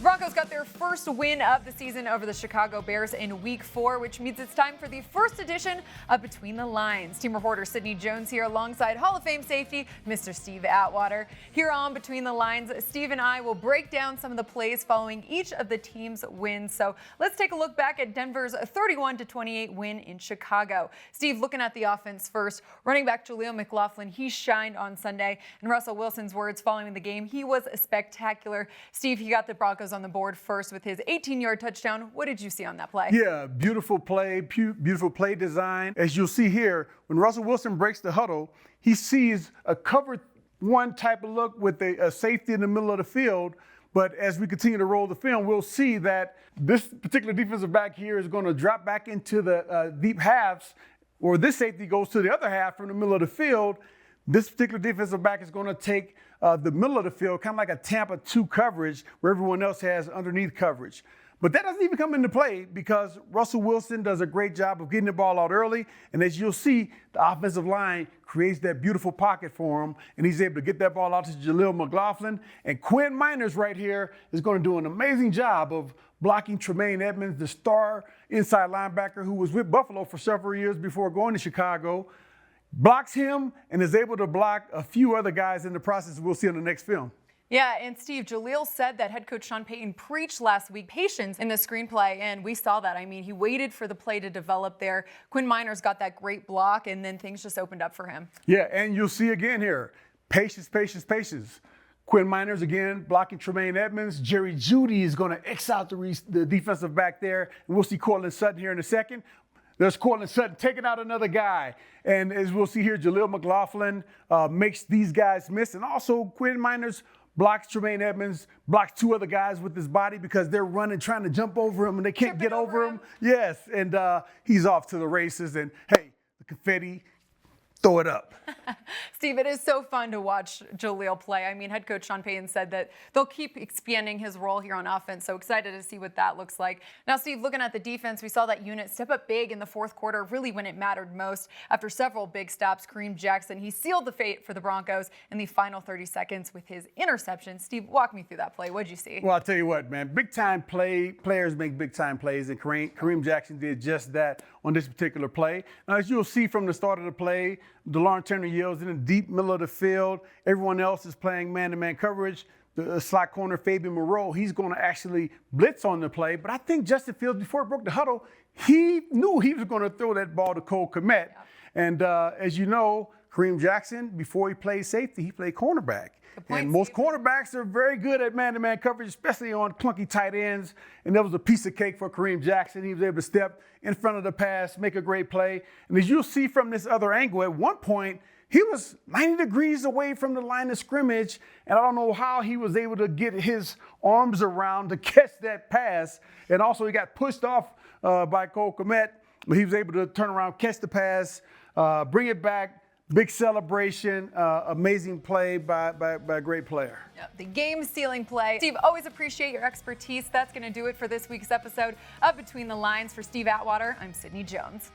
Broncos got their first win of the season over the Chicago Bears in Week 4, which means it's time for the first edition of Between the Lines. Team reporter Sydney Jones here alongside Hall of Fame safety Mr. Steve Atwater. Here on Between the Lines, Steve and I will break down some of the plays following each of the team's wins. So let's take a look back at Denver's 31-28 win in Chicago. Steve, looking at the offense first, running back Jaleel McLaughlin, he shined on Sunday. In Russell Wilson's words following the game, he was spectacular. Steve, he got the Broncos on the board first with his 18-yard touchdown. What did you see on that play? Yeah, beautiful play, beautiful play design. As you'll see here, when Russell Wilson breaks the huddle, he sees a cover one type of look with a safety in the middle of the field. But as we continue to roll the film, we'll see that this particular defensive back here is going to drop back into the deep halves, or this safety goes to the other half from the middle of the field. This particular defensive back is going to take the middle of the field, kind of like a Tampa 2 coverage where everyone else has underneath coverage. But that doesn't even come into play because Russell Wilson does a great job of getting the ball out early. And as you'll see, the offensive line creates that beautiful pocket for him, and he's able to get that ball out to Jaleel McLaughlin. And Quinn Miners right here is going to do an amazing job of blocking Tremaine Edmonds, the star inside linebacker who was with Buffalo for several years before going to Chicago. Blocks him and is able to block a few other guys in the process we'll see in the next film. Yeah, and Steve, Jaleel said that head coach Sean Payton preached last week patience in the screenplay, and we saw that. I mean, he waited for the play to develop there. Quinn Miners got that great block, and then things just opened up for him. Yeah, and you'll see again here, patience, patience, patience. Quinn Miners again blocking Tremaine Edmonds. Jerry Jeudy is going to X out the defensive back there, and we'll see Cortland Sutton here in a second. There's Cortland Sutton taking out another guy. And as we'll see here, Jaleel McLaughlin makes these guys miss. And also Quinn Miners blocks Tremaine Edmonds, blocks two other guys with his body because they're running, trying to jump over him, and they can't get over him. Yes, and he's off to the races. And, hey, the confetti, throw it up. Steve, it is so fun to watch Jaleel play. I mean, head coach Sean Payton said that they'll keep expanding his role here on offense. So excited to see what that looks like. Now, Steve, looking at the defense, we saw that unit step up big in the fourth quarter, really when it mattered most. After several big stops, Kareem Jackson, he sealed the fate for the Broncos in the final 30 seconds with his interception. Steve, walk me through that play. What'd you see? Well, I'll tell you what, man. Big-time players make big-time plays, and Kareem Jackson did just that on this particular play. Now, as you'll see from the start of the play, DeLon Turner yields in the deep middle of the field. Everyone else is playing man-to-man coverage. The slot corner, Fabian Moreau, he's going to actually blitz on the play. But I think Justin Fields, before he broke the huddle, he knew he was going to throw that ball to Cole Kmet. Yeah. And as you know, Kareem Jackson, before he played safety, he played cornerback. And most cornerbacks are very good at man-to-man coverage, especially on clunky tight ends. And that was a piece of cake for Kareem Jackson. He was able to step in front of the pass, make a great play. And as you'll see from this other angle, at one point, he was 90 degrees away from the line of scrimmage, and I don't know how he was able to get his arms around to catch that pass. And also, he got pushed off by Cole Kmet, but he was able to turn around, catch the pass, bring it back. Big celebration, amazing play by a great player. Yep, the game-sealing play. Steve, always appreciate your expertise. That's going to do it for this week's episode of Between the Lines. For Steve Atwater, I'm Sydney Jones.